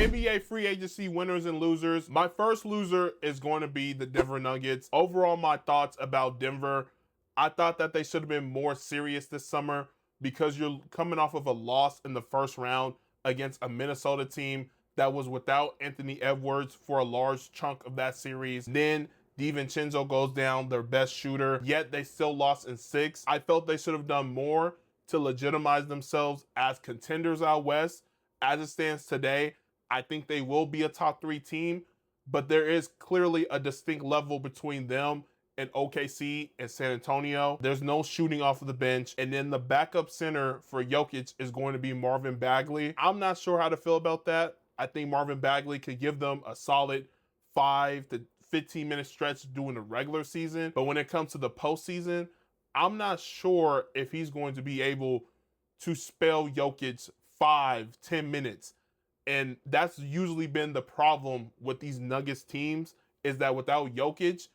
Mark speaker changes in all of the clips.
Speaker 1: NBA free agency winners and losers. My first loser is going to be the Denver Nuggets. Overall, my thoughts about Denver, I thought that they should have been more serious this summer because you're coming off of a loss in the first round against a Minnesota team that was without Anthony Edwards for a large chunk of that series. Then DiVincenzo goes down, their best shooter, yet they still lost in 6. I felt they should have done more to legitimize themselves as contenders out west. As it stands today, I think they will be a top 3 team, but there is clearly a distinct level between them and OKC and San Antonio. There's no shooting off of the bench. And then the backup center for Jokic is going to be Marvin Bagley. I'm not sure how to feel about that. I think Marvin Bagley could give them a solid 5 to 15-minute stretch during the regular season. But when it comes to the postseason, I'm not sure if he's going to be able to spell Jokic 5-10 minutes. And that's usually been the problem with these Nuggets teams, is that without Jokic,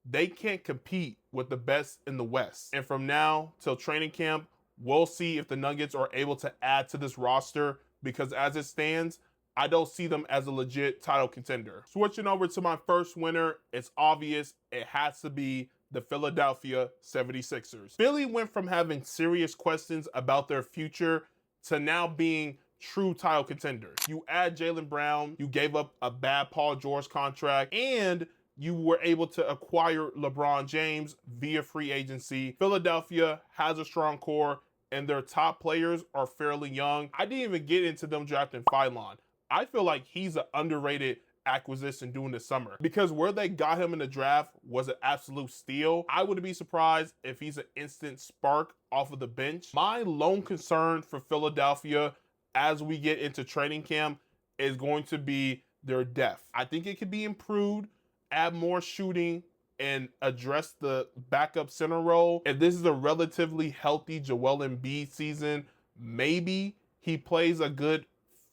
Speaker 1: they can't compete with the best in the West. And from now till training camp, we'll see if the Nuggets are able to add to this roster, because as it stands, I don't see them as a legit title contender. Switching over to my first winner, it's obvious it has to be the Philadelphia 76ers. Philly went from having serious questions about their future to now being true title contenders. You add Jaylen Brown, you gave up a bad Paul George contract, and you were able to acquire LeBron James via free agency. Philadelphia has a strong core, and their top players are fairly young. I didn't even get into them drafting Phylon. I feel like he's an underrated acquisition during the summer, because where they got him in the draft was an absolute steal. I wouldn't be surprised if he's an instant spark off of the bench. My lone concern for Philadelphia as we get into training camp is going to be their depth. I think it could be improved, add more shooting, and address the backup center role. If this is a relatively healthy Joel Embiid season, maybe he plays a good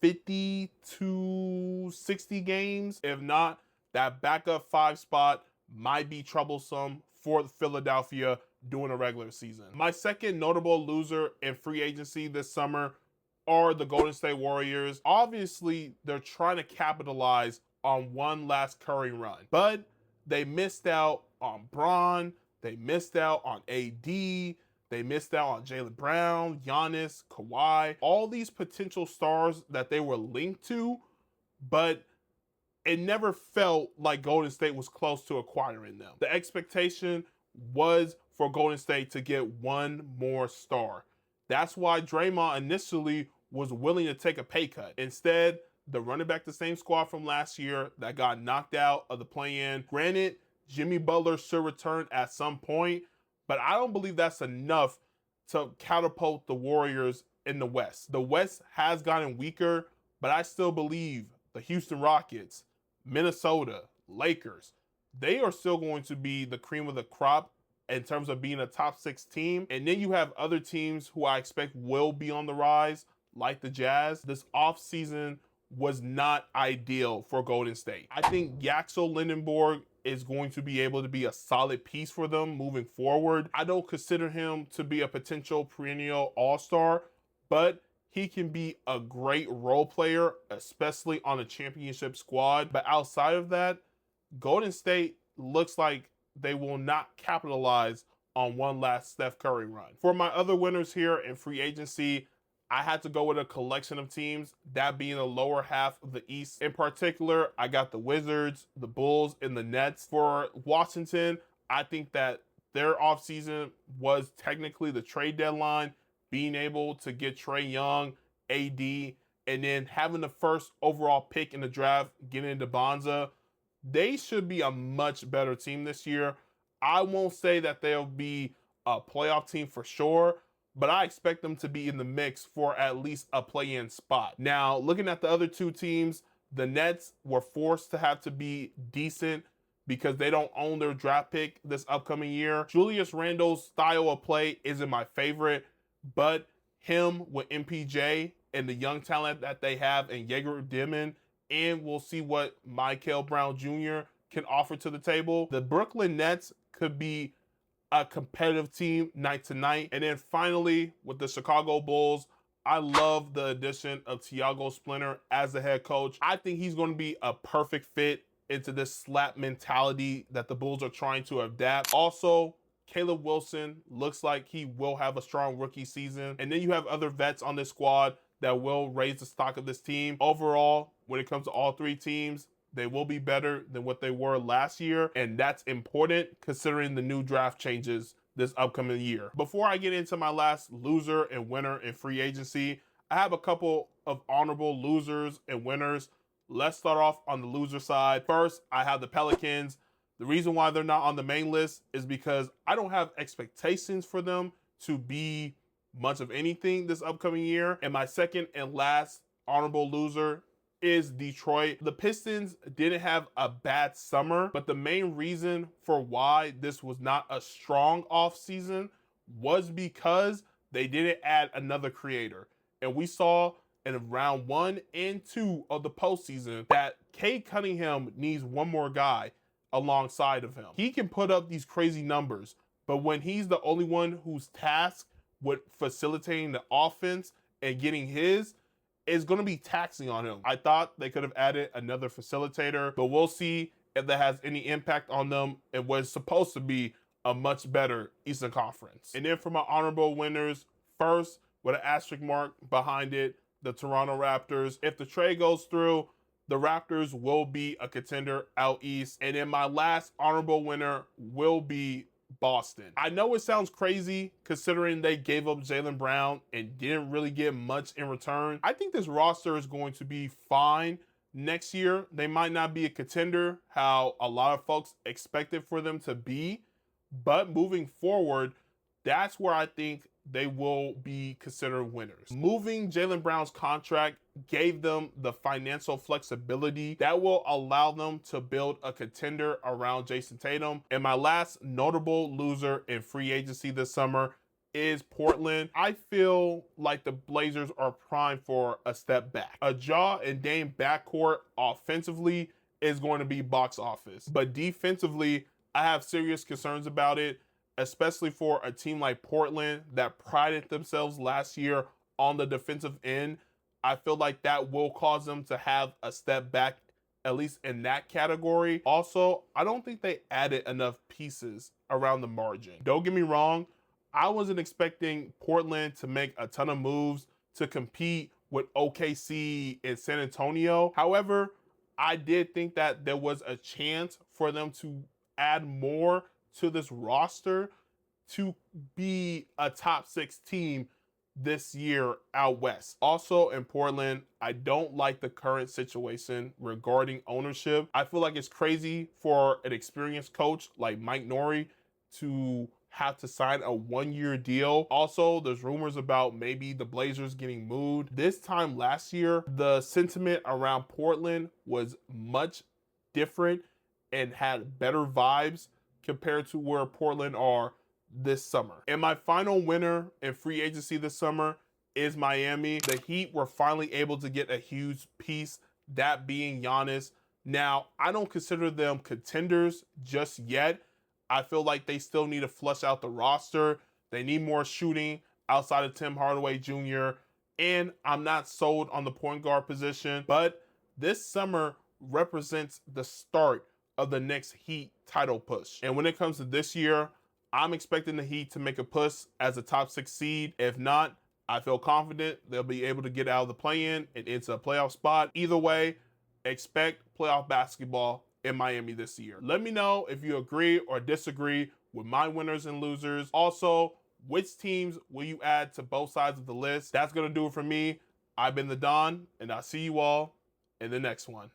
Speaker 1: 50 to 60 games. If not, that backup 5 spot might be troublesome for Philadelphia during a regular season. My second notable loser in free agency this summer are the Golden State Warriors. Obviously, they're trying to capitalize on one last Curry run, but they missed out on Bron, they missed out on AD, they missed out on Jaylen Brown, Giannis, Kawhi, all these potential stars that they were linked to, but it never felt like Golden State was close to acquiring them. The expectation was for Golden State to get one more star. That's why Draymond initially was willing to take a pay cut. Instead, they're running back the same squad from last year that got knocked out of the play-in. Granted, Jimmy Butler should return at some point, but I don't believe that's enough to catapult the Warriors in the West. The West has gotten weaker, but I still believe the Houston Rockets, Minnesota, Lakers, they are still going to be the cream of the crop in terms of being a top 6 team. And then you have other teams who I expect will be on the rise, like the Jazz. This offseason was not ideal for Golden State. I think Yaxel Lindenborg is going to be able to be a solid piece for them moving forward. I don't consider him to be a potential perennial all-star, but he can be a great role player, especially on a championship squad. But outside of that, Golden State looks like they will not capitalize on one last Steph Curry run. For my other winners here in free agency, I had to go with a collection of teams, that being the lower half of the East. In particular, I got the Wizards, the Bulls, and the Nets. For Washington, I think that their offseason was technically the trade deadline, being able to get Trae Young, AD, and then having the first overall pick in the draft, getting into Bonza. They should be a much better team this year. I won't say that they'll be a playoff team for sure, but I expect them to be in the mix for at least a play-in spot. Now, looking at the other two teams, the Nets were forced to have to be decent because they don't own their draft pick this upcoming year. Julius Randle's style of play isn't my favorite, but him with MPJ and the young talent that they have in Jaeger Dimon, and we'll see what Michael Brown Jr. can offer to the table. The Brooklyn Nets could be a competitive team night to night. And then finally, with the Chicago Bulls, I love the addition of Thiago Splinter as the head coach. I think he's going to be a perfect fit into this slap mentality that the Bulls are trying to adapt. Also, Caleb Wilson looks like he will have a strong rookie season. And then you have other vets on this squad that will raise the stock of this team. Overall, when it comes to all three teams, they will be better than what they were last year. And that's important considering the new draft changes this upcoming year. Before I get into my last loser and winner in free agency, I have a couple of honorable losers and winners. Let's start off on the loser side. First, I have the Pelicans. The reason why they're not on the main list is because I don't have expectations for them to be much of anything this upcoming year. And my second and last honorable loser is Detroit. The Pistons didn't have a bad summer, but the main reason for why this was not a strong offseason was because they didn't add another creator. And we saw in round 1 and 2 of the postseason that Cade Cunningham needs one more guy alongside of him. He can put up these crazy numbers, but when he's the only one who's tasked with facilitating the offense and getting his, it's going to be taxing on him. I thought they could have added another facilitator, but we'll see if that has any impact on them and was supposed to be a much better Eastern Conference. And then for my honorable winners, first, with an asterisk mark behind it, the Toronto Raptors. If the trade goes through, the Raptors will be a contender out east. And then my last honorable winner will be Boston. I know it sounds crazy considering they gave up Jaylen Brown and didn't really get much in return. I think this roster is going to be fine next year. They might not be a contender, how a lot of folks expected for them to be, but moving forward, that's where I think they will be considered winners. Moving Jaylen Brown's contract gave them the financial flexibility that will allow them to build a contender around Jason Tatum. And my last notable loser in free agency this summer is Portland. I feel like the Blazers are primed for a step back. A Ja and Dame backcourt offensively is going to be box office, but defensively, I have serious concerns about it, especially for a team like Portland that prided themselves last year on the defensive end. I feel like that will cause them to have a step back, at least in that category. Also, I don't think they added enough pieces around the margin. Don't get me wrong, I wasn't expecting Portland to make a ton of moves to compete with OKC and San Antonio. However, I did think that there was a chance for them to add more to this roster to be a top 6 team this year out west. Also in Portland, I don't like the current situation regarding ownership. I feel like it's crazy for an experienced coach like Mike Norrie to have to sign a 1-year deal. Also, there's rumors about maybe the Blazers getting moved. This time last year, the sentiment around Portland was much different and had better vibes compared to where Portland are this summer. And my final winner in free agency this summer is Miami. The Heat were finally able to get a huge piece, that being Giannis. Now, I don't consider them contenders just yet. I feel like they still need to flush out the roster. They need more shooting outside of Tim Hardaway Jr. And I'm not sold on the point guard position, but this summer represents the start of the next Heat title push. And when it comes to this year, I'm expecting the Heat to make a push as a top 6 seed. If not, I feel confident they'll be able to get out of the play-in and into a playoff spot. Either way, expect playoff basketball in Miami this year. Let me know if you agree or disagree with my winners and losers. Also, which teams will you add to both sides of the list? That's going to do it for me. I've been the Don, and I'll see you all in the next one.